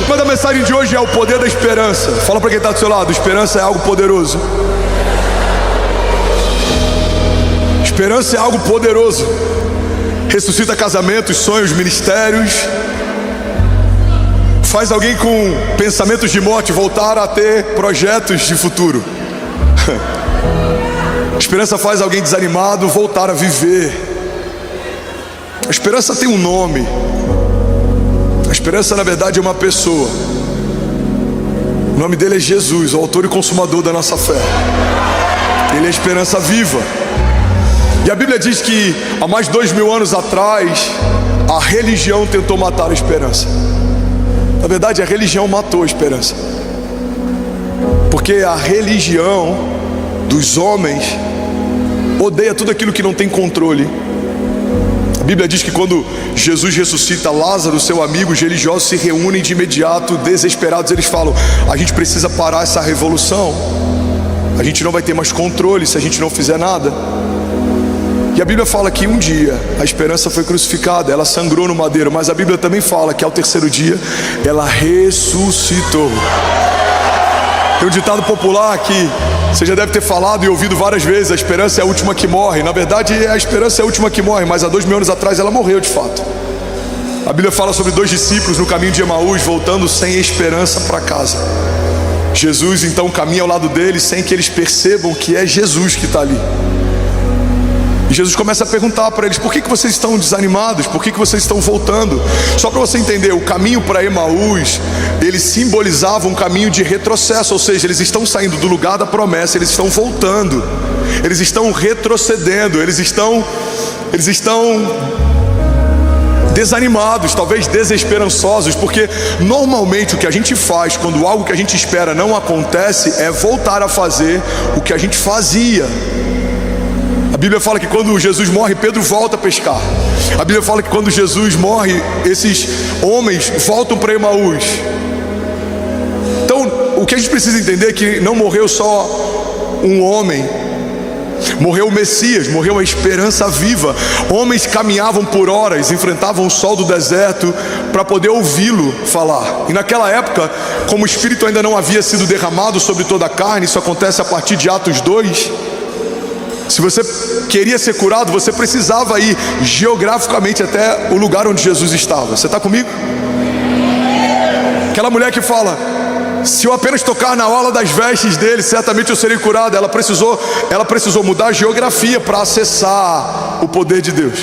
Mas a mensagem de hoje é o poder da esperança. Fala para quem está do seu lado: esperança é algo poderoso. Esperança é algo poderoso. Ressuscita casamentos, sonhos, ministérios. Faz alguém com pensamentos de morte voltar a ter projetos de futuro. A esperança faz alguém desanimado voltar a viver. A esperança tem um nome. A esperança, na verdade, é uma pessoa. O nome dele é Jesus, o autor e consumador da nossa fé. Ele é a esperança viva. E a Bíblia diz que há mais de 2000 anos atrás, a religião tentou matar a esperança. Na verdade, a religião matou a esperança. Porque a religião dos homens odeia tudo aquilo que não tem controle. A Bíblia diz que quando Jesus ressuscita Lázaro, seu amigo, os religiosos se reúnem de imediato, desesperados. Eles falam: a gente precisa parar essa revolução. A gente não vai ter mais controle se a gente não fizer nada. E a Bíblia fala que um dia a esperança foi crucificada, ela sangrou no madeiro. Mas a Bíblia também fala que ao terceiro dia ela ressuscitou. Tem um ditado popular que você já deve ter falado e ouvido várias vezes: a esperança é a última que morre. Na verdade, a esperança é a última que morre, mas há 2000 anos atrás ela morreu de fato. A Bíblia fala sobre 2 discípulos no caminho de Emaús, voltando sem esperança para casa. Jesus então caminha ao lado deles sem que eles percebam que é Jesus que está ali. E Jesus começa a perguntar para eles: por que vocês estão desanimados? Por que vocês estão voltando? Só para você entender, o caminho para Emaús, ele simbolizava um caminho de retrocesso. Ou seja, eles estão saindo do lugar da promessa, eles estão voltando. Eles estão retrocedendo, eles estão desanimados, talvez desesperançosos. Porque normalmente o que a gente faz quando algo que a gente espera não acontece é voltar a fazer o que a gente fazia. A Bíblia fala que quando Jesus morre, Pedro volta a pescar. A Bíblia fala que quando Jesus morre, esses homens voltam para Emaús. Então, o que a gente precisa entender é que não morreu só um homem, morreu o Messias, morreu a esperança viva. Homens caminhavam por horas, enfrentavam o sol do deserto para poder ouvi-lo falar. E naquela época, como o Espírito ainda não havia sido derramado sobre toda a carne, isso acontece a partir de Atos 2. Se você queria ser curado, você precisava ir geograficamente até o lugar onde Jesus estava. Você está comigo? Aquela mulher que fala: se eu apenas tocar na orla das vestes dele, certamente eu serei curado. Ela precisou mudar a geografia para acessar o poder de Deus.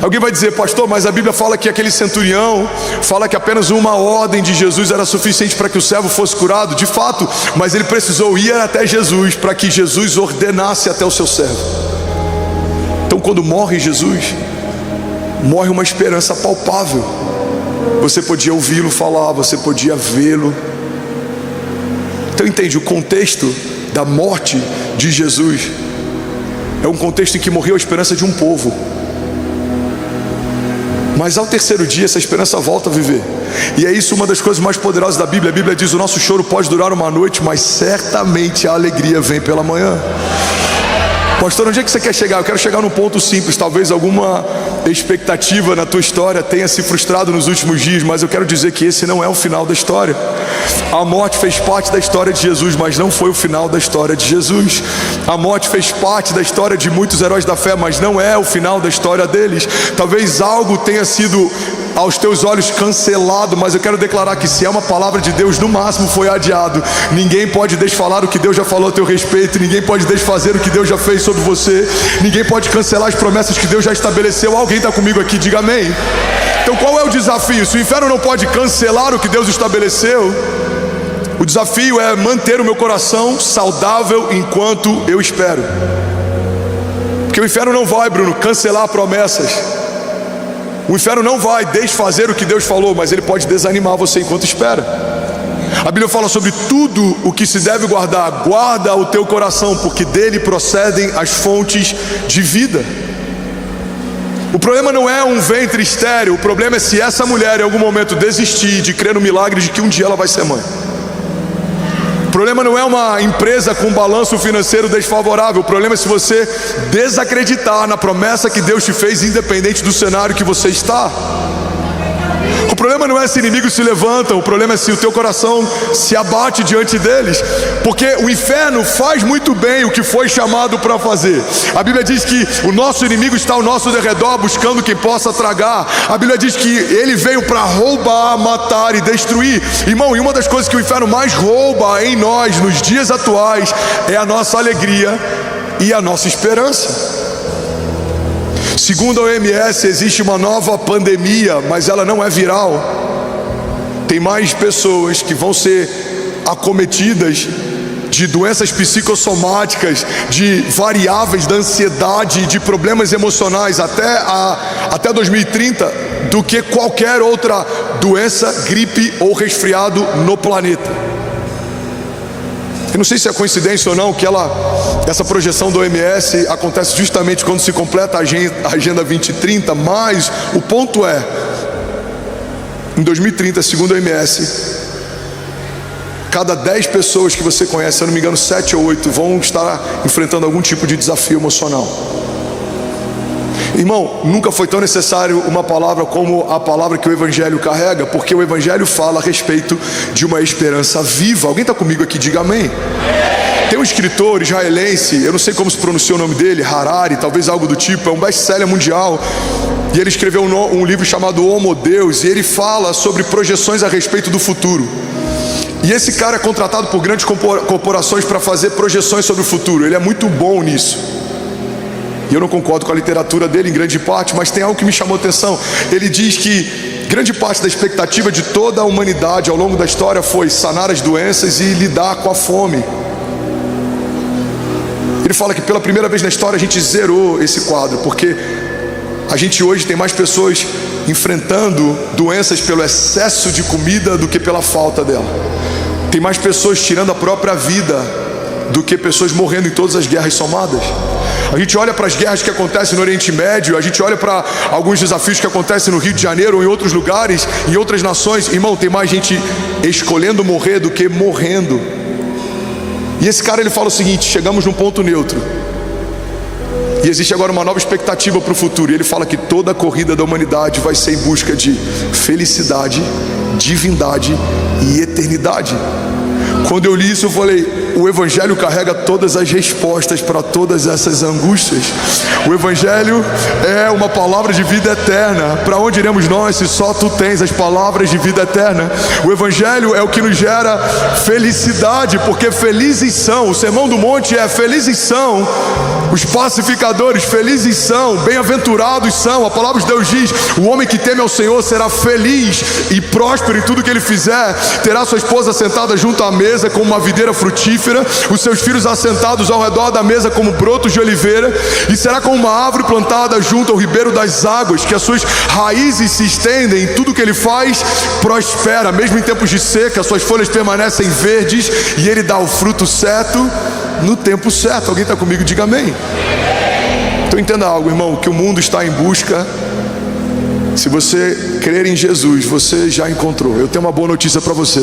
Alguém vai dizer: pastor, mas a Bíblia fala que aquele centurião fala que apenas uma ordem de Jesus era suficiente para que o servo fosse curado. De fato, mas ele precisou ir até Jesus para que Jesus ordenasse até o seu servo. Então, quando morre Jesus, morre uma esperança palpável. Você podia ouvi-lo falar, você podia vê-lo. Então entende, o contexto da morte de Jesus é um contexto em que morreu a esperança de um povo. Mas ao terceiro dia essa esperança volta a viver. E é isso uma das coisas mais poderosas da Bíblia. A Bíblia diz: o nosso choro pode durar uma noite, mas certamente a alegria vem pela manhã. Pastor, onde é que você quer chegar? Eu quero chegar num ponto simples. Talvez alguma expectativa na tua história tenha se frustrado nos últimos dias, mas eu quero dizer que esse não é o final da história. A morte fez parte da história de Jesus, mas não foi o final da história de Jesus. A morte fez parte da história de muitos heróis da fé, mas não é o final da história deles. Talvez algo tenha sido aos teus olhos cancelado, mas eu quero declarar que se é uma palavra de Deus, no máximo foi adiado. Ninguém pode desfalar o que Deus já falou a teu respeito, ninguém pode desfazer o que Deus já fez sobre você, ninguém pode cancelar as promessas que Deus já estabeleceu. Alguém está comigo aqui? Diga amém. Então qual é o desafio? Se o inferno não pode cancelar o que Deus estabeleceu, o desafio é manter o meu coração saudável enquanto eu espero. Porque o inferno não vai, Bruno, cancelar promessas. O inferno não vai desfazer o que Deus falou, mas ele pode desanimar você enquanto espera. A Bíblia fala sobre tudo o que se deve guardar. Guarda o teu coração, porque dele procedem as fontes de vida. O problema não é um ventre estéril. O problema é se essa mulher em algum momento desistir de crer no milagre de que um dia ela vai ser mãe. O problema não é uma empresa com balanço financeiro desfavorável. O problema é se você desacreditar na promessa que Deus te fez, independente do cenário que você está. O problema não é se inimigos se levantam, o problema é se o teu coração se abate diante deles, porque o inferno faz muito bem o que foi chamado para fazer. A Bíblia diz que o nosso inimigo está ao nosso derredor buscando quem possa tragar. A Bíblia diz que ele veio para roubar, matar e destruir. Irmão, e uma das coisas que o inferno mais rouba em nós nos dias atuais é a nossa alegria e a nossa esperança. Segundo a OMS, existe uma nova pandemia, mas ela não é viral. Tem mais pessoas que vão ser acometidas de doenças psicossomáticas, de variáveis da ansiedade, de problemas emocionais até 2030 do que qualquer outra doença, gripe ou resfriado no planeta. Eu não sei se é coincidência ou não que essa projeção do OMS acontece justamente quando se completa a Agenda 2030, mas o ponto é, em 2030, segundo a OMS, cada 10 pessoas que você conhece, se eu não me engano 7 ou 8, vão estar enfrentando algum tipo de desafio emocional. Irmão, nunca foi tão necessário uma palavra como a palavra que o Evangelho carrega, porque o Evangelho fala a respeito de uma esperança viva. Alguém está comigo aqui? Diga amém. Tem um escritor israelense, eu não sei como se pronuncia o nome dele, Harari, talvez algo do tipo, é um best-seller mundial, e ele escreveu um livro chamado Homo Deus, e ele fala sobre projeções a respeito do futuro. E esse cara é contratado por grandes corporações para fazer projeções sobre o futuro. Ele é muito bom nisso. E eu não concordo com a literatura dele em grande parte, mas tem algo que me chamou a atenção. Ele diz que grande parte da expectativa de toda a humanidade ao longo da história foi sanar as doenças e lidar com a fome. Ele fala que pela primeira vez na história a gente zerou esse quadro, porque a gente hoje tem mais pessoas enfrentando doenças pelo excesso de comida do que pela falta dela. Tem mais pessoas tirando a própria vida do que pessoas morrendo em todas as guerras somadas. A gente olha para as guerras que acontecem no Oriente Médio, a gente olha para alguns desafios que acontecem no Rio de Janeiro ou em outros lugares, em outras nações. Irmão, tem mais gente escolhendo morrer do que morrendo. E esse cara, ele fala o seguinte: chegamos num ponto neutro e existe agora uma nova expectativa para o futuro. E ele fala que toda a corrida da humanidade vai ser em busca de felicidade, divindade e eternidade. Quando eu li isso, eu falei: o Evangelho carrega todas as respostas para todas essas angústias. O Evangelho é uma palavra de vida eterna. Para onde iremos nós se só tu tens as palavras de vida eterna? O Evangelho é o que nos gera felicidade, porque felizes são, o Sermão do Monte é: felizes são os pacificadores, felizes são, bem-aventurados são. A palavra de Deus diz: o homem que teme ao Senhor será feliz e próspero em tudo que ele fizer. Terá sua esposa sentada junto à mesa como uma videira frutífera, os seus filhos assentados ao redor da mesa como brotos de oliveira, e será como uma árvore plantada junto ao ribeiro das águas, que as suas raízes se estendem, e tudo que ele faz prospera. Mesmo em tempos de seca, suas folhas permanecem verdes, e ele dá o fruto certo no tempo certo. Alguém está comigo? Diga amém. Então entenda algo, irmão, que o mundo está em busca. Se você crer em Jesus, você já encontrou. Eu tenho uma boa notícia para você: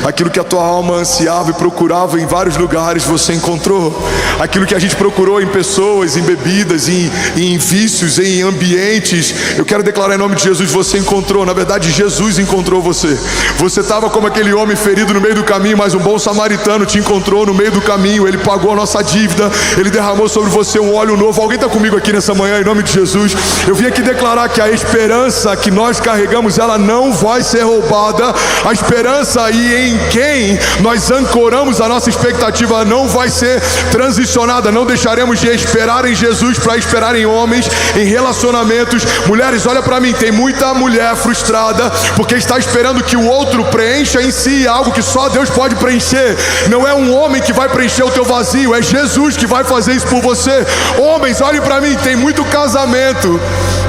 aquilo que a tua alma ansiava e procurava em vários lugares, você encontrou. Aquilo que a gente procurou em pessoas, em bebidas, em vícios, em ambientes, eu quero declarar em nome de Jesus: você encontrou. Na verdade, Jesus encontrou você. Você estava como aquele homem ferido no meio do caminho, mas um bom samaritano te encontrou no meio do caminho. Ele pagou a nossa dívida, ele derramou sobre você um óleo novo. Alguém está comigo aqui nessa manhã, em nome de Jesus? Eu vim aqui declarar que a esperança que nós carregamos, ela não vai ser roubada. A esperança e em quem nós ancoramos a nossa expectativa não vai ser transicionada. Não deixaremos de esperar em Jesus para esperar em homens, em relacionamentos. Mulheres, olha para mim, tem muita mulher frustrada porque está esperando que o outro preencha em si algo que só Deus pode preencher. Não é um homem que vai preencher o teu vazio, é Jesus que vai fazer isso por você. Homens, olhem para mim, tem muito casamento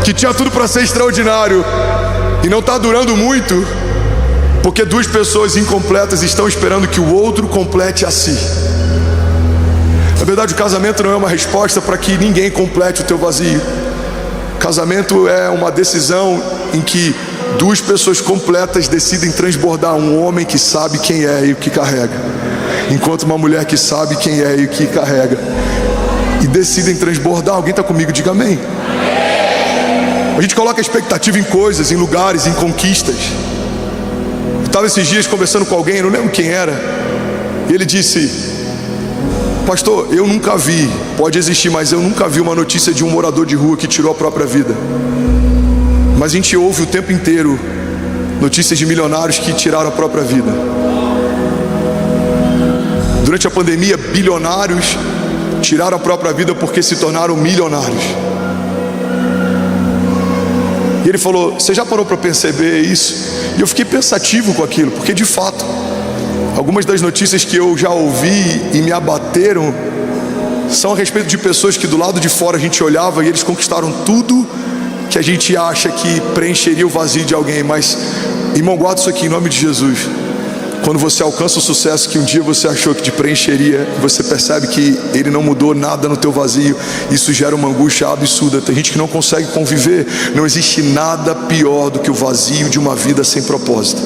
que tinha tudo para ser extraordinário e não está durando muito, porque duas pessoas incompletas estão esperando que o outro complete a si. Na verdade, o casamento não é uma resposta para que ninguém complete o teu vazio. Casamento é uma decisão em que duas pessoas completas decidem transbordar. Um homem que sabe quem é e o que carrega, enquanto uma mulher que sabe quem é e o que carrega, e decidem transbordar. Alguém está comigo? Diga amém. A gente coloca expectativa em coisas, em lugares, em conquistas. Eu estava esses dias conversando com alguém, não lembro quem era, e ele disse: pastor, eu nunca vi, pode existir, mas eu nunca vi uma notícia de um morador de rua que tirou a própria vida. Mas a gente ouve o tempo inteiro notícias de milionários que tiraram a própria vida. Durante a pandemia, bilionários tiraram a própria vida porque se tornaram milionários. E ele falou: você já parou para perceber isso? E eu fiquei pensativo com aquilo, porque de fato, algumas das notícias que eu já ouvi e me abateram são a respeito de pessoas que do lado de fora a gente olhava e eles conquistaram tudo que a gente acha que preencheria o vazio de alguém. Mas, irmão, guarda isso aqui em nome de Jesus. Quando você alcança o sucesso que um dia você achou que te preencheria, você percebe que ele não mudou nada no teu vazio. Isso gera uma angústia absurda. Tem gente que não consegue conviver. Não existe nada pior do que o vazio de uma vida sem propósito.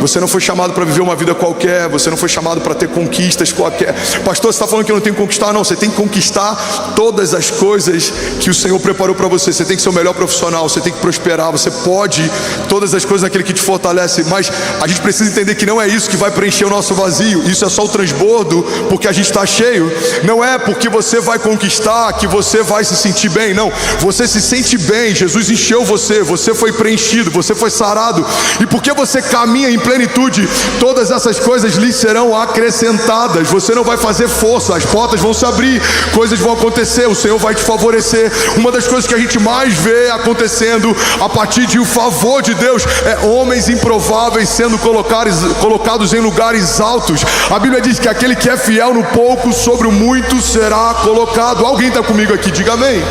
Você não foi chamado para viver uma vida qualquer. Você não foi chamado para ter conquistas qualquer. Pastor, você está falando que eu não tenho que conquistar? Não, você tem que conquistar todas as coisas que o Senhor preparou para você. Você tem que ser o melhor profissional, você tem que prosperar. Você pode todas as coisas naquele que te fortalece. Mas a gente precisa entender que não é isso que vai preencher o nosso vazio. Isso é só o transbordo porque a gente está cheio. Não é porque você vai conquistar que você vai se sentir bem. Não, você se sente bem. Jesus encheu você, você foi preenchido, você foi sarado. E porque você caminha em plenitude, todas essas coisas lhe serão acrescentadas. Você não vai fazer força, as portas vão se abrir, coisas vão acontecer, o Senhor vai te favorecer. Uma das coisas que a gente mais vê acontecendo a partir de o favor de Deus é homens improváveis sendo colocados em lugares altos. A Bíblia diz que aquele que é fiel no pouco, sobre o muito será colocado. Alguém está comigo aqui? Diga amém.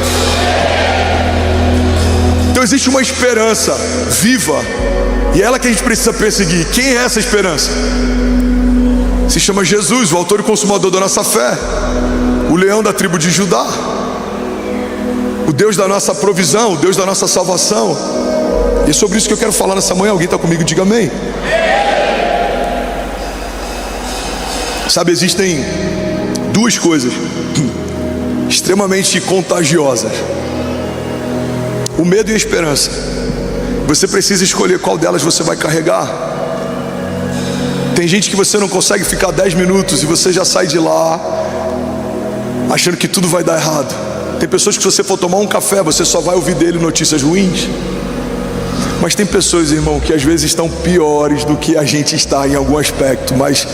Então existe uma esperança viva, e é ela que a gente precisa perseguir. Quem é essa esperança? Se chama Jesus, o autor e consumador da nossa fé, o leão da tribo de Judá, o Deus da nossa provisão, o Deus da nossa salvação. E é sobre isso que eu quero falar nessa manhã. Alguém está comigo? Diga amém. Sabe, existem duas coisas extremamente contagiosas: o medo e a esperança. Você precisa escolher qual delas você vai carregar. Tem gente que você não consegue ficar 10 minutos e você já sai de lá achando que tudo vai dar errado. Tem pessoas que, se você for tomar um café, você só vai ouvir dele notícias ruins. Mas tem pessoas, irmão, que às vezes estão piores do que a gente está em algum aspecto, mas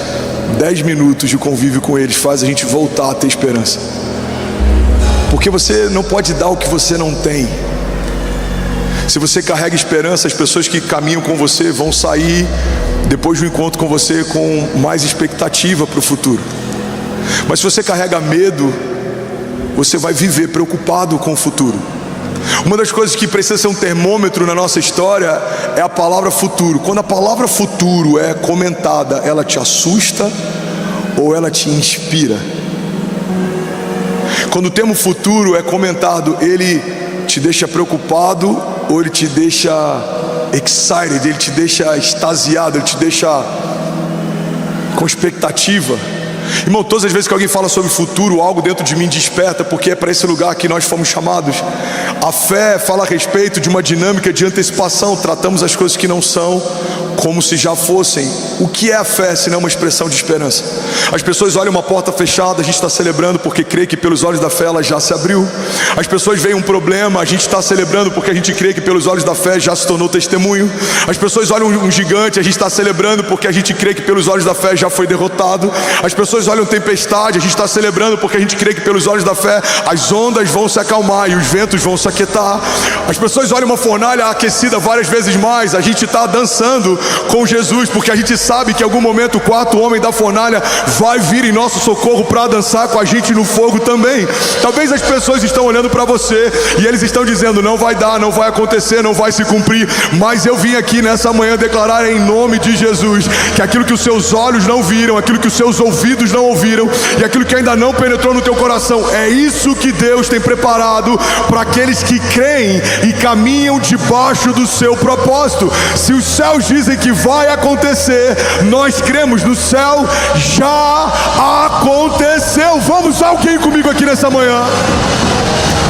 10 minutos de convívio com eles faz a gente voltar a ter esperança. Porque você não pode dar o que você não tem. Se você carrega esperança, as pessoas que caminham com você vão sair depois do encontro com você com mais expectativa para o futuro. Mas se você carrega medo, você vai viver preocupado com o futuro. Uma das coisas que precisa ser um termômetro na nossa história é a palavra futuro. Quando a palavra futuro é comentada, ela te assusta ou ela te inspira? Quando o termo futuro é comentado, ele te deixa preocupado ou ele te deixa excited, ele te deixa extasiado, ele te deixa com expectativa? Irmão, todas as vezes que alguém fala sobre futuro, algo dentro de mim desperta, porque é para esse lugar que nós fomos chamados. A fé fala a respeito de uma dinâmica de antecipação. Tratamos as coisas que não são como se já fossem. O que é a fé se não uma expressão de esperança? As pessoas olham uma porta fechada, a gente está celebrando porque crê que pelos olhos da fé ela já se abriu. As pessoas veem um problema, a gente está celebrando porque a gente crê que pelos olhos da fé já se tornou testemunho. As pessoas olham um gigante, a gente está celebrando porque a gente crê que pelos olhos da fé já foi derrotado. As pessoas olham tempestade, a gente está celebrando porque a gente crê que pelos olhos da fé as ondas vão se acalmar e os ventos vão se aquietar. As pessoas olham uma fornalha aquecida várias vezes mais, a gente está dançando com Jesus porque a gente sabe que em algum momento o quarto homem da fornalha vai vir em nosso socorro para dançar com a gente no fogo também. Talvez as pessoas estão olhando para você e eles estão dizendo: não vai dar, não vai acontecer, não vai se cumprir. Mas eu vim aqui nessa manhã declarar em nome de Jesus que aquilo que os seus olhos não viram, aquilo que os seus ouvidos não ouviram e aquilo que ainda não penetrou no teu coração, é isso que Deus tem preparado para aqueles que creem e caminham debaixo do seu propósito. Se os céus dizem que vai acontecer, nós cremos, no céu já aconteceu. Vamos, alguém comigo aqui nessa manhã?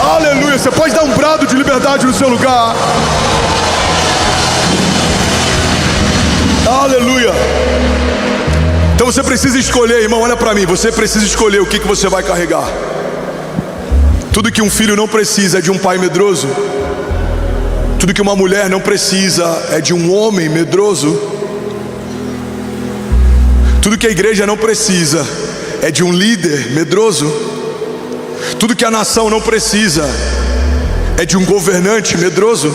Aleluia. Você pode dar um brado de liberdade no seu lugar. Aleluia. Então você precisa escolher, irmão, olha para mim. Você precisa escolher o que você vai carregar. Tudo que um filho não precisa é de um pai medroso. Tudo que uma mulher não precisa é de um homem medroso. Tudo que a igreja não precisa é de um líder medroso. Tudo que a nação não precisa é de um governante medroso.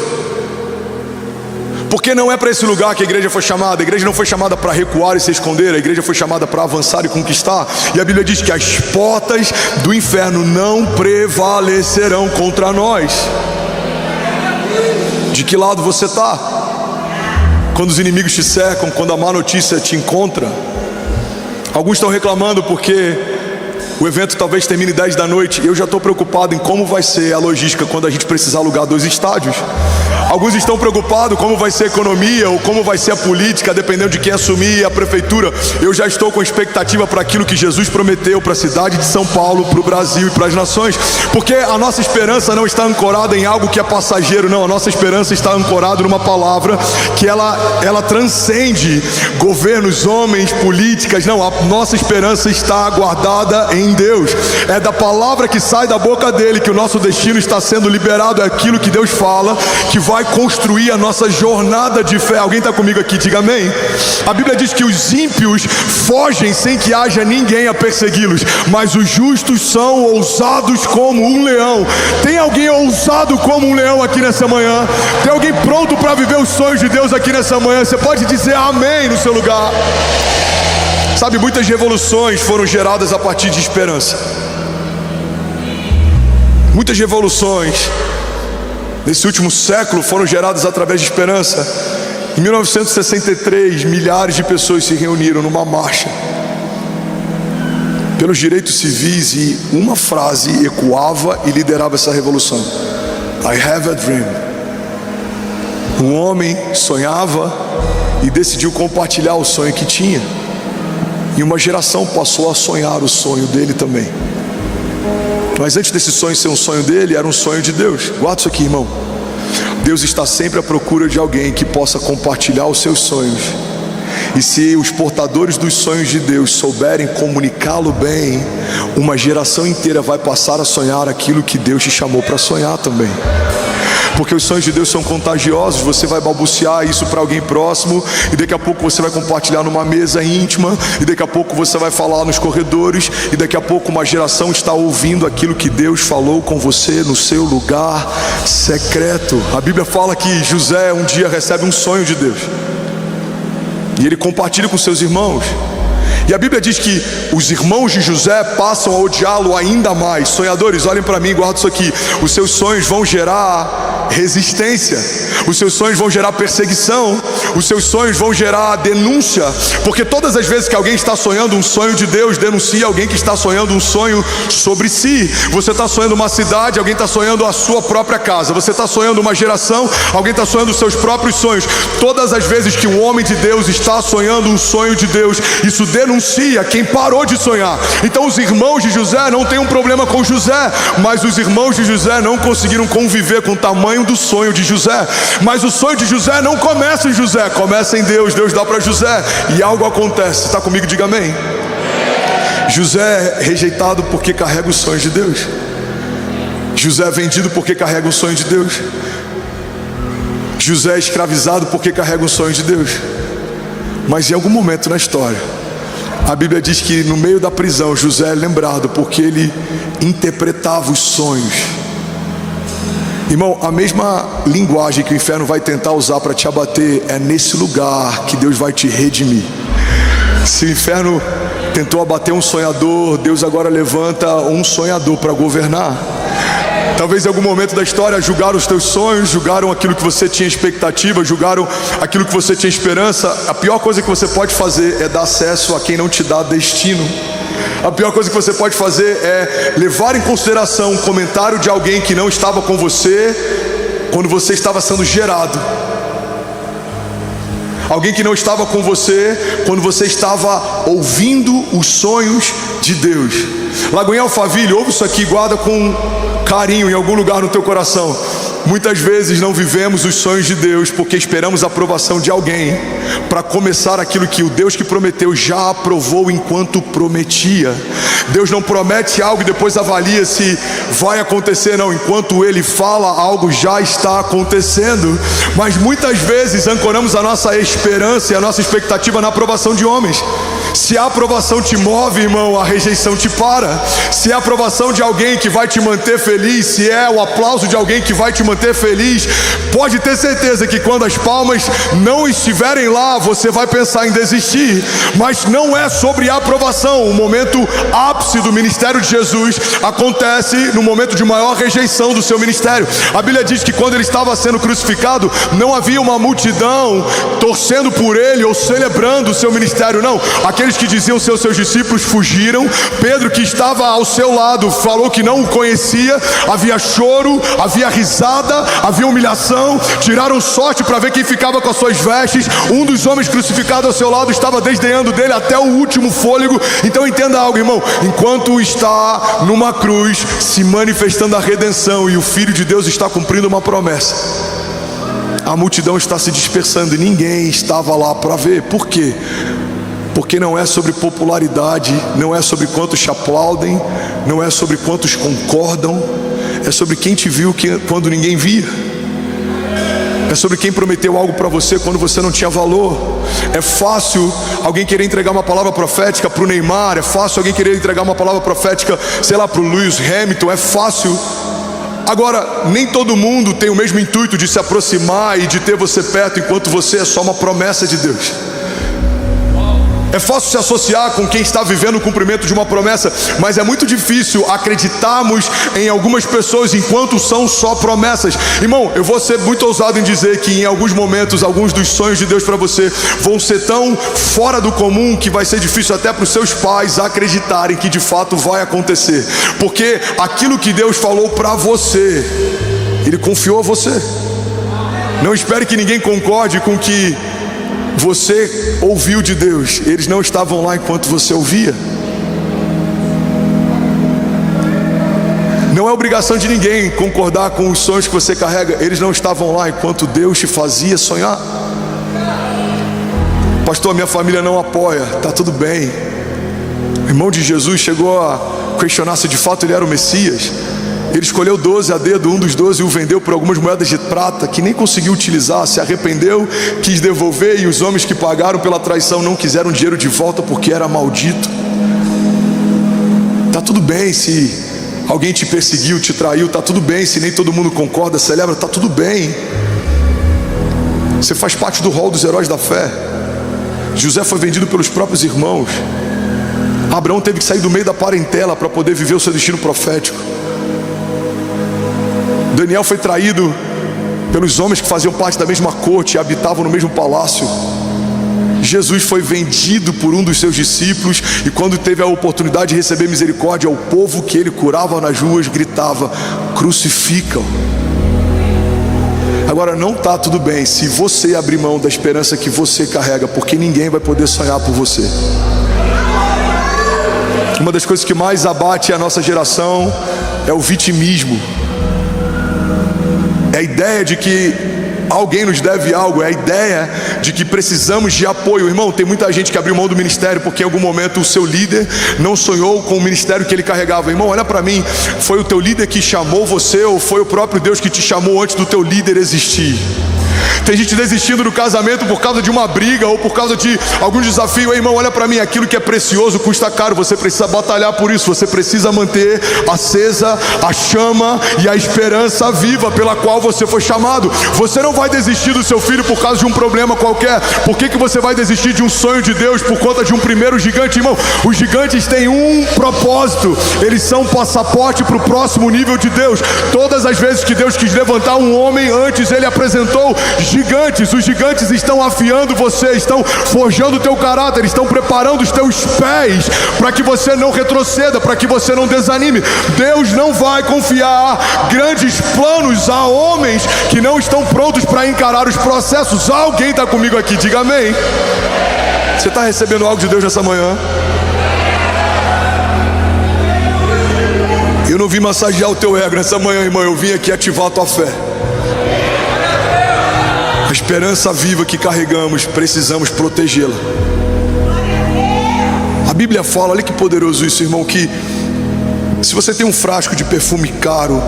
Porque não é para esse lugar que a igreja foi chamada. A igreja não foi chamada para recuar e se esconder. A igreja foi chamada para avançar e conquistar. E a Bíblia diz que as portas do inferno não prevalecerão contra nós. De que lado você está? Quando os inimigos te cercam, quando a má notícia te encontra. Alguns estão reclamando porque o evento talvez termine 10 da noite. Eu já estou preocupado em como vai ser a logística quando a gente precisar alugar 2 estádios. Alguns estão preocupados como vai ser a economia ou como vai ser a política, dependendo de quem assumir a prefeitura. Eu já estou com expectativa para aquilo que Jesus prometeu para a cidade de São Paulo, para o Brasil e para as nações. Porque a nossa esperança não está ancorada em algo que é passageiro, não. A nossa esperança está ancorada numa palavra que ela transcende governos, homens, políticas. Não, a nossa esperança está guardada em Deus. É da palavra que sai da boca dele que o nosso destino está sendo liberado. É aquilo que Deus fala que vai construir a nossa jornada de fé. Alguém está comigo aqui? Diga amém. A Bíblia diz que os ímpios fogem sem que haja ninguém a persegui-los, mas os justos são ousados como um leão. Tem alguém ousado como um leão aqui nessa manhã? Tem alguém pronto para viver os sonhos de Deus aqui nessa manhã? Você pode dizer amém no seu lugar. Sabe, muitas revoluções foram geradas a partir de esperança. Muitas revoluções nesse último século foram geradas através de esperança. Em 1963, milhares de pessoas se reuniram numa marcha pelos direitos civis e uma frase ecoava e liderava essa revolução: I have a dream. Um homem sonhava e decidiu compartilhar o sonho que tinha. E uma geração passou a sonhar o sonho dele também. Mas antes desse sonho ser um sonho dele, era um sonho de Deus. Guarda isso aqui, irmão. Deus está sempre à procura de alguém que possa compartilhar os seus sonhos. E se os portadores dos sonhos de Deus souberem comunicá-lo bem, uma geração inteira vai passar a sonhar aquilo que Deus te chamou para sonhar também. Porque os sonhos de Deus são contagiosos. Você vai balbuciar isso para alguém próximo, e daqui a pouco você vai compartilhar numa mesa íntima, e daqui a pouco você vai falar nos corredores, e daqui a pouco uma geração está ouvindo aquilo que Deus falou com você no seu lugar secreto. A Bíblia fala que José um dia recebe um sonho de Deus, e ele compartilha com seus irmãos. E a Bíblia diz que os irmãos de José passam a odiá-lo ainda mais. Sonhadores, olhem para mim, guarda isso aqui. Os seus sonhos vão gerar resistência. Os seus sonhos vão gerar perseguição. Os seus sonhos vão gerar denúncia. Porque todas as vezes que alguém está sonhando um sonho de Deus, denuncia alguém que está sonhando um sonho sobre si. Você está sonhando uma cidade, alguém está sonhando a sua própria casa. Você está sonhando uma geração, alguém está sonhando os seus próprios sonhos. Todas as vezes que um homem de Deus está sonhando um sonho de Deus, isso denuncia quem parou de sonhar. Então os irmãos de José não têm um problema com José, mas os irmãos de José não conseguiram conviver com o tamanho do sonho de José. Mas o sonho de José não começa em José, começa em Deus. Deus dá para José e algo acontece. Está comigo? Diga amém. José é rejeitado porque carrega os sonhos de Deus. José é vendido porque carrega o sonho de Deus. José é escravizado porque carrega o sonho de Deus. Mas em algum momento na história, a Bíblia diz que no meio da prisão José é lembrado porque ele interpretava os sonhos. Irmão, a mesma linguagem que o inferno vai tentar usar para te abater, é nesse lugar que Deus vai te redimir. Se o inferno tentou abater um sonhador, Deus agora levanta um sonhador para governar. Talvez em algum momento da história julgaram os teus sonhos, julgaram aquilo que você tinha expectativa, julgaram aquilo que você tinha esperança. A pior coisa que você pode fazer é dar acesso a quem não te dá destino. A pior coisa que você pode fazer é levar em consideração um comentário de alguém que não estava com você quando você estava sendo gerado. Alguém que não estava com você quando você estava ouvindo os sonhos de Deus. Lagoinha Alphaville, ouve isso aqui, guarda com carinho em algum lugar no teu coração. Muitas vezes não vivemos os sonhos de Deus porque esperamos a aprovação de alguém para começar aquilo que o Deus que prometeu já aprovou enquanto prometia. Deus não promete algo e depois avalia se vai acontecer, não. Enquanto Ele fala, algo já está acontecendo. Mas muitas vezes ancoramos a nossa esperança e a nossa expectativa na aprovação de homens. Se a aprovação te move, irmão, a rejeição te para. Se é a aprovação de alguém que vai te manter feliz, se é o aplauso de alguém que vai te manter feliz, pode ter certeza que quando as palmas não estiverem lá, você vai pensar em desistir. Mas não é sobre a aprovação. O momento ápice do ministério de Jesus acontece no momento de maior rejeição do seu ministério. A Bíblia diz que quando ele estava sendo crucificado, não havia uma multidão torcendo por ele ou celebrando o seu ministério, não. Aqueles que diziam ser os seus discípulos fugiram. Pedro, que estava ao seu lado, falou que não o conhecia. Havia choro, havia risada, havia humilhação. Tiraram sorte para ver quem ficava com as suas vestes. Um dos homens crucificados ao seu lado estava desdenhando dele até o último fôlego. Então entenda algo, irmão. Enquanto está numa cruz se manifestando a redenção e o Filho de Deus está cumprindo uma promessa, a multidão está se dispersando e ninguém estava lá para ver. Por quê? Porque não é sobre popularidade, não é sobre quantos te aplaudem, não é sobre quantos concordam, é sobre quem te viu quando ninguém via. É sobre quem prometeu algo para você quando você não tinha valor. É fácil alguém querer entregar uma palavra profética para o Neymar, é fácil alguém querer entregar uma palavra profética, sei lá, para o Lewis Hamilton, é fácil. Agora, nem todo mundo tem o mesmo intuito de se aproximar e de ter você perto enquanto você é só uma promessa de Deus. É fácil se associar com quem está vivendo o cumprimento de uma promessa, mas é muito difícil acreditarmos em algumas pessoas enquanto são só promessas. Irmão, eu vou ser muito ousado em dizer que em alguns momentos, alguns dos sonhos de Deus para você vão ser tão fora do comum que vai ser difícil até para os seus pais acreditarem que de fato vai acontecer. Porque aquilo que Deus falou para você, Ele confiou a você. Não espere que ninguém concorde com o que você ouviu de Deus. Eles não estavam lá enquanto você ouvia. Não é obrigação de ninguém concordar com os sonhos que você carrega. Eles não estavam lá enquanto Deus te fazia sonhar. Pastor, minha família não apoia. Tá tudo bem. O irmão de Jesus chegou a questionar se de fato ele era o Messias. Ele escolheu 12 a dedo, um dos 12 o vendeu por algumas moedas de prata que nem conseguiu utilizar, se arrependeu, quis devolver, e os homens que pagaram pela traição não quiseram dinheiro de volta porque era maldito. Tá tudo bem se alguém te perseguiu, te traiu, tá tudo bem se nem todo mundo concorda, celebra, tá tudo bem. Você faz parte do rol dos heróis da fé. José foi vendido pelos próprios irmãos. Abraão teve que sair do meio da parentela para poder viver o seu destino profético. Daniel foi traído pelos homens que faziam parte da mesma corte e habitavam no mesmo palácio. Jesus foi vendido por um dos seus discípulos, e quando teve a oportunidade de receber misericórdia, o povo que ele curava nas ruas gritava: crucificam. Agora, não está tudo bem se você abrir mão da esperança que você carrega, porque ninguém vai poder sonhar por você. Uma das coisas que mais abate a nossa geração é o vitimismo. É a ideia de que alguém nos deve algo, é a ideia de que precisamos de apoio. Irmão, tem muita gente que abriu mão do ministério porque em algum momento o seu líder não sonhou com o ministério que ele carregava. Irmão, olha para mim, foi o teu líder que chamou você ou foi o próprio Deus que te chamou antes do teu líder existir? Tem gente desistindo do casamento por causa de uma briga ou por causa de algum desafio. Ei, irmão, olha para mim, aquilo que é precioso custa caro. Você precisa batalhar por isso. Você precisa manter acesa a chama e a esperança viva pela qual você foi chamado. Você não vai desistir do seu filho por causa de um problema qualquer. Por que você vai desistir de um sonho de Deus por conta de um primeiro gigante? Irmão, os gigantes têm um propósito. Eles são um passaporte para o próximo nível de Deus. Todas as vezes que Deus quis levantar um homem, antes ele apresentou gigantes. Os gigantes estão afiando você, estão forjando o teu caráter, estão preparando os teus pés para que você não retroceda, para que você não desanime. Deus não vai confiar grandes planos a homens que não estão prontos para encarar os processos. Alguém está comigo aqui? Diga amém. Você está recebendo algo de Deus nessa manhã? Eu não vim massagear o teu ego nessa manhã, irmão. Eu vim aqui ativar a tua fé. A esperança viva que carregamos, precisamos protegê-la. A Bíblia fala, olha que poderoso isso, irmão, que se você tem um frasco de perfume caro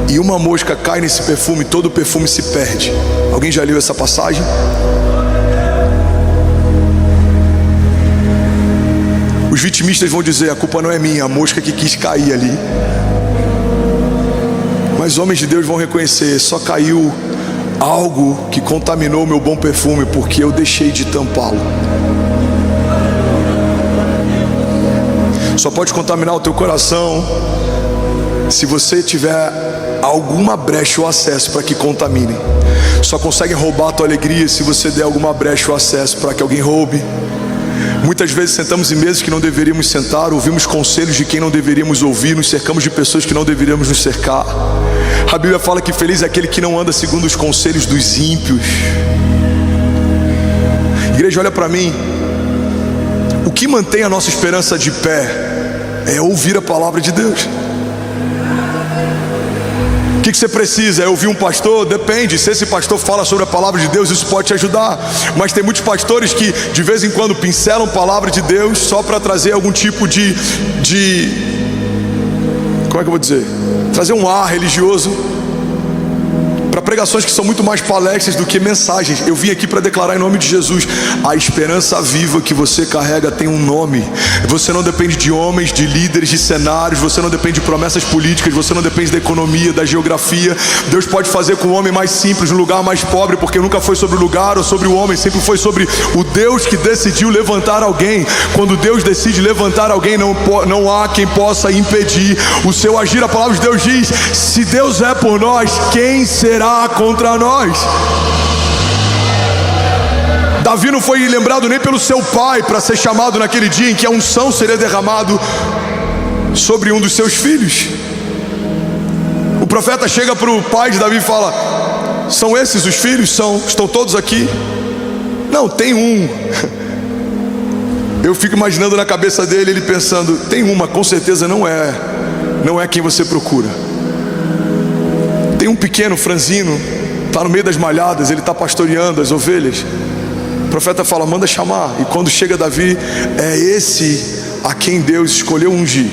e uma mosca cai nesse perfume, todo o perfume se perde. Alguém já leu essa passagem? Os vitimistas vão dizer, a culpa não é minha, a mosca que quis cair ali. Mas homens de Deus vão reconhecer, só caiu algo que contaminou o meu bom perfume, porque eu deixei de tampá-lo. Só pode contaminar o teu coração se você tiver alguma brecha ou acesso para que contamine. Só consegue roubar a tua alegria se você der alguma brecha ou acesso para que alguém roube. Muitas vezes sentamos em mesas que não deveríamos sentar, ouvimos conselhos de quem não deveríamos ouvir, nos cercamos de pessoas que não deveríamos nos cercar. A Bíblia fala que feliz é aquele que não anda segundo os conselhos dos ímpios. Igreja, olha para mim. O que mantém a nossa esperança de pé é ouvir a palavra de Deus. O que você precisa? É ouvir um pastor? Depende, se esse pastor fala sobre a palavra de Deus, isso pode te ajudar. Mas tem muitos pastores que de vez em quando pincelam a palavra de Deus só para trazer algum tipo de como é que eu vou dizer? Trazer um ar religioso para pregações que são muito mais palestras do que mensagens. Eu vim aqui para declarar em nome de Jesus: a esperança viva que você carrega tem um nome. Você não depende de homens, de líderes, de cenários. Você não depende de promessas políticas. Você não depende da economia, da geografia. Deus pode fazer com o homem mais simples no lugar mais pobre, porque nunca foi sobre o lugar ou sobre o homem, sempre foi sobre o Deus que decidiu levantar alguém. Quando Deus decide levantar alguém, não há quem possa impedir o seu agir. A palavra de Deus diz: se Deus é por nós, quem será contra nós? Davi não foi lembrado nem pelo seu pai para ser chamado naquele dia em que a unção seria derramado sobre um dos seus filhos. O profeta chega para o pai de Davi e fala: são esses os filhos? Estão todos aqui? Não, tem um. Eu fico imaginando na cabeça dele, ele pensando: tem uma, com certeza não é quem você procura. Tem um pequeno franzino, está no meio das malhadas, ele está pastoreando as ovelhas. O profeta fala: manda chamar. E quando chega Davi, é esse a quem Deus escolheu ungir.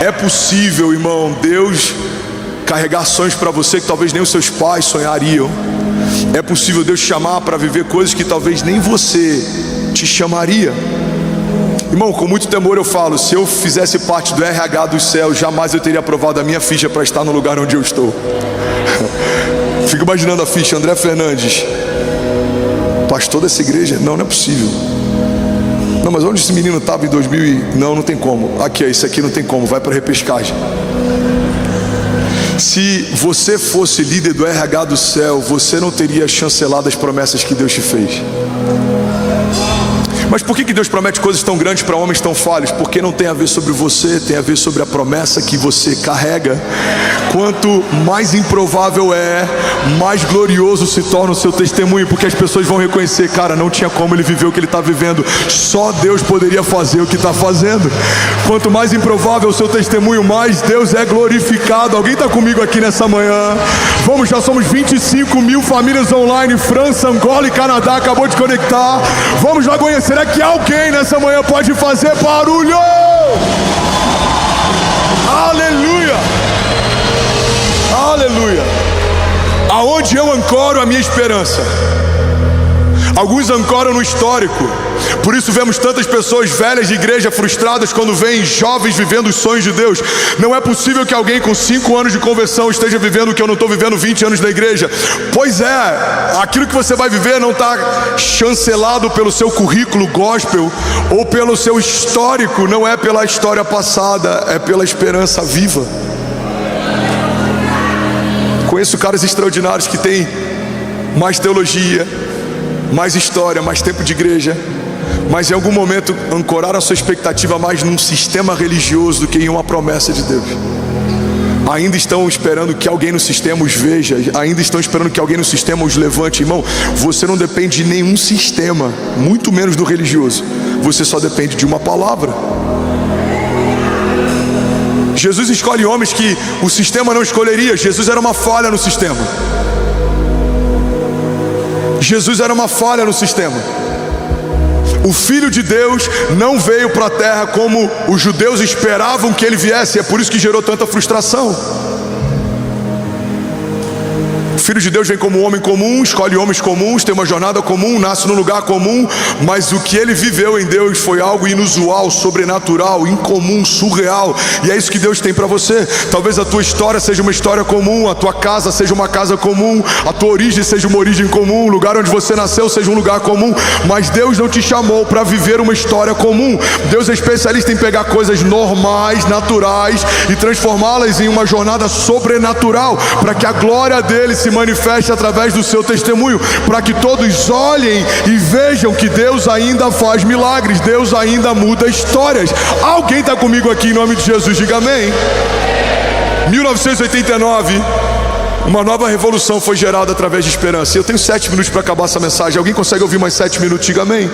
É possível, irmão, Deus carregar sonhos para você que talvez nem os seus pais sonhariam. É possível Deus chamar para viver coisas que talvez nem você te chamaria. Irmão, com muito temor eu falo: se eu fizesse parte do RH dos céus, jamais eu teria aprovado a minha ficha para estar no lugar onde eu estou. Fico imaginando a ficha: André Fernandes, pastor dessa igreja. Não é possível. Não, mas onde esse menino estava em 2000? Não tem como. Aqui, isso aqui não tem como, vai para repescagem. Se você fosse líder do RH do céu, você não teria chancelado as promessas que Deus te fez. Mas por que Deus promete coisas tão grandes para homens tão falhos? Porque não tem a ver sobre você, tem a ver sobre a promessa que você carrega. Quanto mais improvável é, mais glorioso se torna o seu testemunho, porque as pessoas vão reconhecer: cara, não tinha como ele viver o que ele está vivendo, só Deus poderia fazer o que está fazendo. Quanto mais improvável o seu testemunho, mais Deus é glorificado. Alguém está comigo aqui nessa manhã? Vamos, já somos 25 mil famílias online. França, Angola e Canadá acabou de conectar. Vamos lá conhecer. Será que alguém nessa manhã pode fazer barulho? Aleluia! Aleluia! Aonde eu ancoro a minha esperança? Alguns ancoram no histórico. Por isso vemos tantas pessoas velhas de igreja frustradas quando veem jovens vivendo os sonhos de Deus. Não é possível que alguém com 5 anos de conversão esteja vivendo o que eu não estou vivendo 20 anos na igreja. Pois é, aquilo que você vai viver não está chancelado pelo seu currículo gospel ou pelo seu histórico. Não é pela história passada, é pela esperança viva. Conheço caras extraordinários que têm mais teologia, mais história, mais tempo de igreja, mas em algum momento ancoraram a sua expectativa mais num sistema religioso do que em uma promessa de Deus. Ainda estão esperando que alguém no sistema os veja, ainda estão esperando que alguém no sistema os levante. Irmão, você não depende de nenhum sistema, muito menos do religioso. Você só depende de uma palavra. Jesus escolhe homens que o sistema não escolheria. Jesus era uma falha no sistema. Jesus era uma falha no sistema. O Filho de Deus não veio para a terra como os judeus esperavam que ele viesse. É por isso que gerou tanta frustração. O Filho de Deus vem como um homem comum, escolhe homens comuns, tem uma jornada comum, nasce num lugar comum, mas o que ele viveu em Deus foi algo inusual, sobrenatural, incomum, surreal. E é isso que Deus tem para você. Talvez a tua história seja uma história comum, a tua casa seja uma casa comum, a tua origem seja uma origem comum, o lugar onde você nasceu seja um lugar comum, mas Deus não te chamou para viver uma história comum. Deus é especialista em pegar coisas normais, naturais e transformá-las em uma jornada sobrenatural, para que a glória dele se manifeste através do seu testemunho, para que todos olhem e vejam que Deus ainda faz milagres, Deus ainda muda histórias. Alguém está comigo aqui em nome de Jesus? Diga amém. 1989, uma nova revolução foi gerada através de esperança. Eu tenho 7 minutos para acabar essa mensagem. Alguém consegue ouvir mais 7 minutos? Diga amém.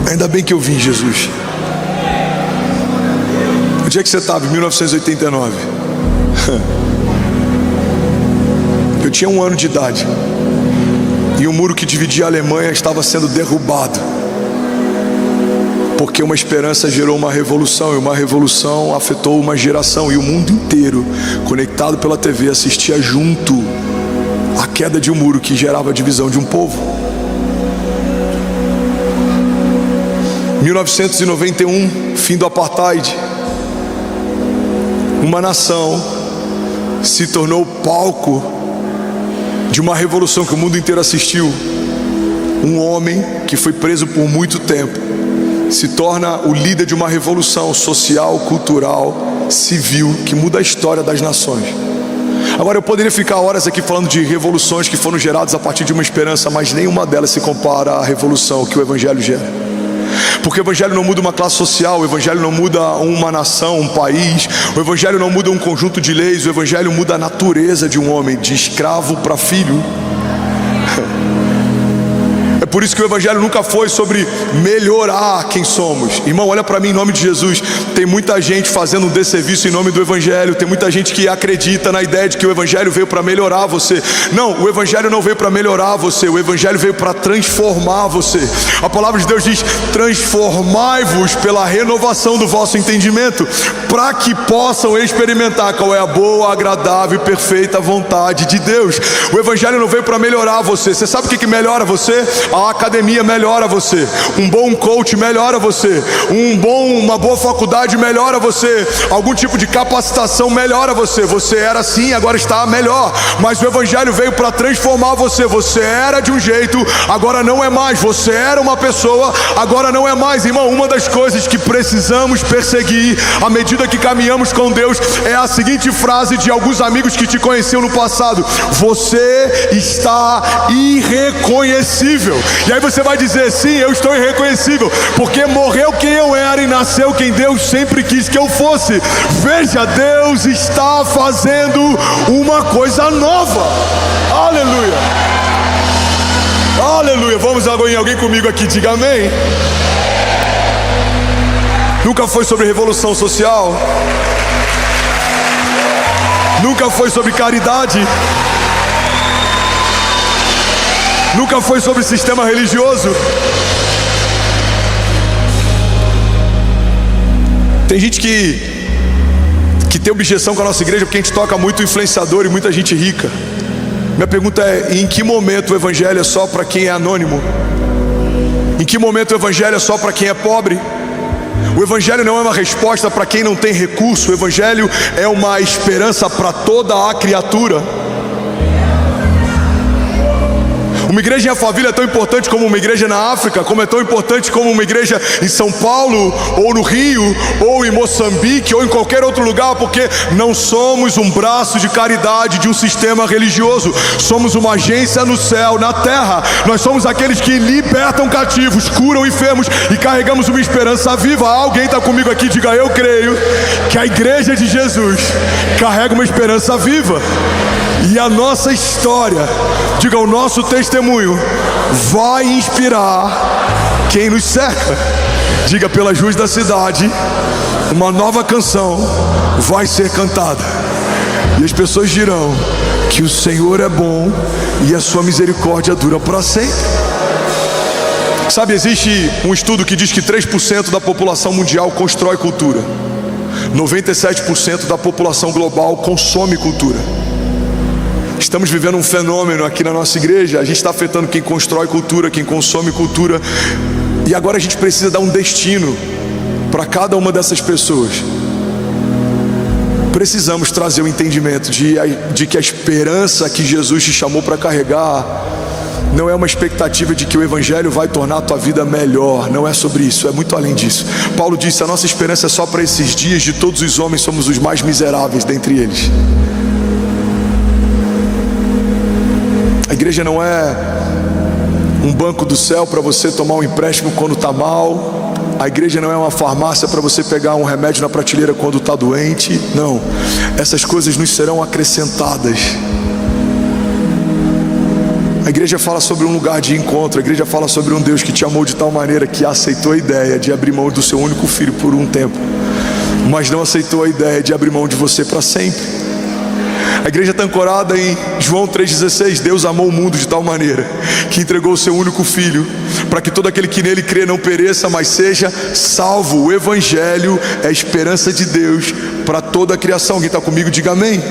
Ainda bem que eu vim, Jesus. Onde é que você estava em 1989? Eu tinha 1 ano de idade e o muro que dividia a Alemanha estava sendo derrubado, porque uma esperança gerou uma revolução, e uma revolução afetou uma geração, e o mundo inteiro, conectado pela TV, assistia junto à queda de um muro que gerava a divisão de um povo. 1991, fim do apartheid. Uma nação se tornou palco de uma revolução que o mundo inteiro assistiu. Um homem que foi preso por muito tempo se torna o líder de uma revolução social, cultural, civil, que muda a história das nações. Agora, eu poderia ficar horas aqui falando de revoluções que foram geradas a partir de uma esperança, mas nenhuma delas se compara à revolução que o Evangelho gera. Porque o Evangelho não muda uma classe social, o Evangelho não muda uma nação, um país, o Evangelho não muda um conjunto de leis, o Evangelho muda a natureza de um homem, de escravo para filho. É por isso que o Evangelho nunca foi sobre melhorar quem somos. Irmão, olha para mim em nome de Jesus. Tem muita gente fazendo um desserviço em nome do Evangelho. Tem muita gente que acredita na ideia de que o Evangelho veio para melhorar você. Não, o Evangelho não veio para melhorar você. O Evangelho veio para transformar você. A palavra de Deus diz: transformai-vos pela renovação do vosso entendimento, para que possam experimentar qual é a boa, agradável e perfeita vontade de Deus. O Evangelho não veio para melhorar você. Você sabe o que melhora você? A academia melhora você, um bom coach melhora você, uma boa faculdade melhora você, algum tipo de capacitação melhora você. Você era assim, agora está melhor. Mas o Evangelho veio para transformar você. Você era de um jeito, agora não é mais. Você era uma pessoa, agora não é mais. Irmão, uma das coisas que precisamos perseguir à medida que caminhamos com Deus é a seguinte frase de alguns amigos que te conheciam no passado: você está irreconhecível. E aí você vai dizer: sim, eu estou irreconhecível, porque morreu quem eu era e nasceu quem Deus sempre quis que eu fosse. Veja, Deus está fazendo uma coisa nova. Aleluia, aleluia. Vamos agora, alguém comigo aqui, diga amém. Nunca foi sobre revolução social, nunca foi sobre caridade, nunca foi sobre sistema religioso. Tem gente que tem objeção com a nossa igreja porque a gente toca muito influenciador e muita gente rica. Minha pergunta é: em que momento o Evangelho é só para quem é anônimo? Em que momento o Evangelho é só para quem é pobre? O Evangelho não é uma resposta para quem não tem recurso. O Evangelho é uma esperança para toda a criatura. Uma igreja em Alphaville é tão importante como uma igreja na África, como é tão importante como uma igreja em São Paulo, ou no Rio, ou em Moçambique, ou em qualquer outro lugar, porque não somos um braço de caridade de um sistema religioso. Somos uma agência no céu, na terra. Nós somos aqueles que libertam cativos, curam enfermos e carregamos uma esperança viva. Alguém está comigo aqui? Diga: eu creio que a igreja de Jesus carrega uma esperança viva. E a nossa história, diga, o nosso testemunho vai inspirar quem nos cerca. Diga: pelas ruas da cidade, uma nova canção vai ser cantada, e as pessoas dirão que o Senhor é bom e a sua misericórdia dura para sempre. Sabe, existe um estudo que diz que 3% da população mundial constrói cultura, 97% da população global consome cultura. Estamos vivendo um fenômeno aqui na nossa igreja. A gente está afetando quem constrói cultura, quem consome cultura, e agora a gente precisa dar um destino para cada uma dessas pessoas. Precisamos trazer o entendimento de que a esperança que Jesus te chamou para carregar não é uma expectativa de que o Evangelho vai tornar a tua vida melhor. Não é sobre isso, é muito além disso. Paulo disse: a nossa esperança é só para esses dias. De todos os homens somos os mais miseráveis dentre eles. A igreja não é um banco do céu para você tomar um empréstimo quando está mal. A igreja não é uma farmácia para você pegar um remédio na prateleira quando está doente. Não, essas coisas nos serão acrescentadas. A igreja fala sobre um lugar de encontro. A igreja fala sobre um Deus que te amou de tal maneira que aceitou a ideia de abrir mão do seu único filho por um tempo, mas não aceitou a ideia de abrir mão de você para sempre. A igreja está ancorada em João 3,16. Deus amou o mundo de tal maneira que entregou o seu único filho, para que todo aquele que nele crê não pereça, mas seja salvo. O Evangelho é a esperança de Deus para toda a criação. Quem está comigo, diga amém.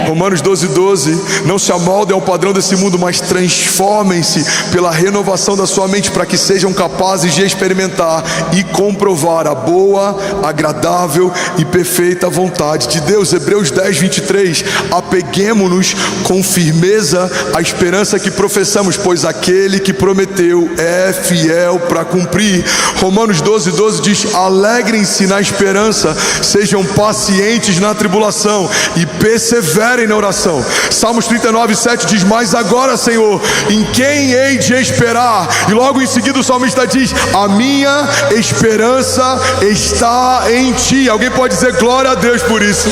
Romanos 12:12. Não se amoldem ao padrão desse mundo, mas transformem-se pela renovação da sua mente, para que sejam capazes de experimentar e comprovar a boa, agradável e perfeita vontade de Deus. Hebreus 10:23. Apeguemo-nos com firmeza à esperança que professamos, pois aquele que prometeu é fiel para cumprir. Romanos 12:12 diz: alegrem-se na esperança, sejam pacientes na tribulação e perseverem na oração. Salmos 39:7 diz: mas agora, Senhor, em quem hei de esperar? E logo em seguida o salmista diz: a minha esperança está em ti. Alguém pode dizer glória a Deus por isso?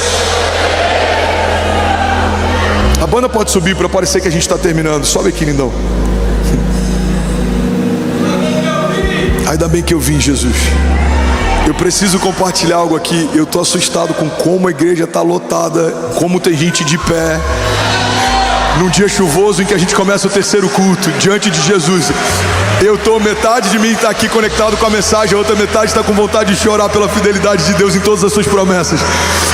A banda pode subir para parecer que a gente está terminando. Sobe aqui, lindão. Ainda bem que eu vim, Jesus. Eu preciso compartilhar algo aqui. Eu estou assustado com como a igreja está lotada, como tem gente de pé num dia chuvoso em que a gente começa o terceiro culto diante de Jesus. Metade de mim está aqui conectado com a mensagem, a outra metade está com vontade de chorar pela fidelidade de Deus em todas as suas promessas.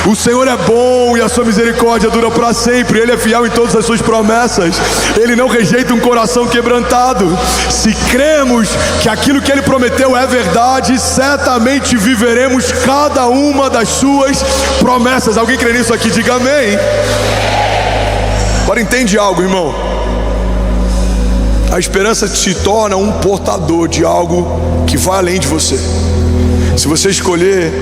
O Senhor é bom e a sua misericórdia dura para sempre. Ele é fiel em todas as suas promessas. Ele não rejeita um coração quebrantado. Se cremos que aquilo que Ele prometeu é verdade, certamente viveremos cada uma das suas promessas. Alguém crê nisso aqui? Diga amém. Agora entende algo, irmão. A esperança se torna um portador de algo que vai além de você. Se você escolher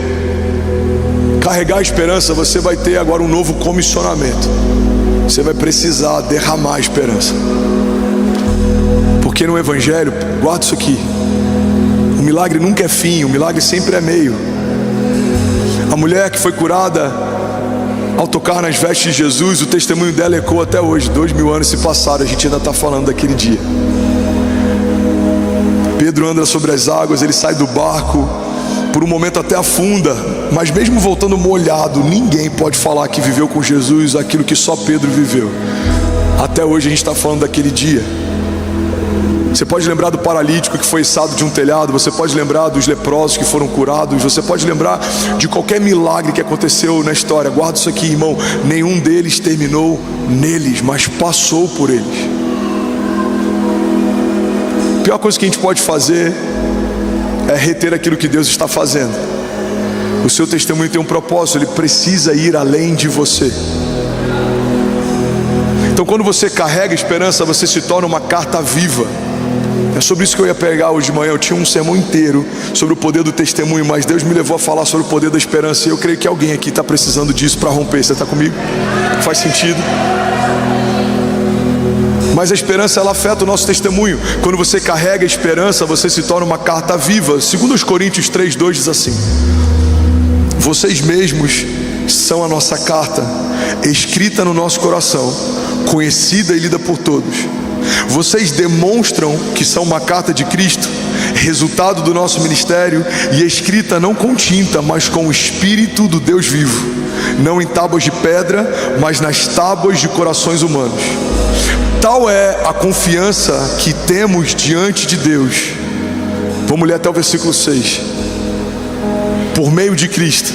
carregar a esperança, você vai ter agora um novo comissionamento. Você vai precisar derramar a esperança. Porque no Evangelho, guarda isso aqui, o milagre nunca é fim, o milagre sempre é meio. A mulher que foi curada ao tocar nas vestes de Jesus, o testemunho dela ecoa até hoje. 2000 anos se passaram, a gente ainda está falando daquele dia. Pedro anda sobre as águas, ele sai do barco, por um momento até afunda, mas mesmo voltando molhado, ninguém pode falar que viveu com Jesus aquilo que só Pedro viveu. Até hoje a gente está falando daquele dia. Você pode lembrar do paralítico que foi içado de um telhado, você pode lembrar dos leprosos que foram curados, você pode lembrar de qualquer milagre que aconteceu na história. Guarda isso aqui, irmão. Nenhum deles terminou neles, mas passou por eles. A pior coisa que a gente pode fazer é reter aquilo que Deus está fazendo. O seu testemunho tem um propósito, ele precisa ir além de você. Então, quando você carrega esperança, você se torna uma carta viva. É sobre isso que eu ia pregar hoje de manhã. Eu tinha um sermão inteiro sobre o poder do testemunho, mas Deus me levou a falar sobre o poder da esperança. E eu creio que alguém aqui está precisando disso para romper. Você está comigo? Faz sentido? Mas a esperança, ela afeta o nosso testemunho. Quando você carrega a esperança, você se torna uma carta viva. 2 Coríntios 3:2 diz assim: vocês mesmos são a nossa carta, escrita no nosso coração, conhecida e lida por todos. Vocês demonstram que são uma carta de Cristo, resultado do nosso ministério, e escrita não com tinta, mas com o Espírito do Deus vivo, não em tábuas de pedra, mas nas tábuas de corações humanos. Tal é a confiança que temos diante de Deus. Vamos ler até o versículo 6. Por meio de Cristo,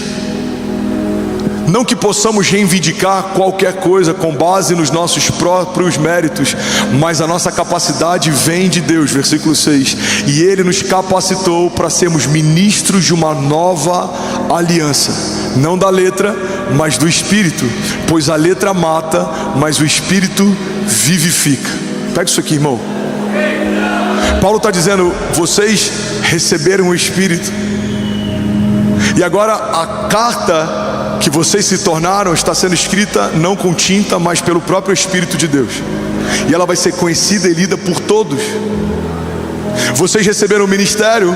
não que possamos reivindicar qualquer coisa com base nos nossos próprios méritos, mas a nossa capacidade vem de Deus, versículo 6. E Ele nos capacitou para sermos ministros de uma nova aliança, não da letra, mas do Espírito, pois a letra mata, mas o Espírito vivifica. Pega isso aqui, irmão. Paulo está dizendo: vocês receberam o Espírito, e agora a carta que vocês se tornaram está sendo escrita não com tinta, mas pelo próprio Espírito de Deus, e ela vai ser conhecida e lida por todos. Vocês receberam o ministério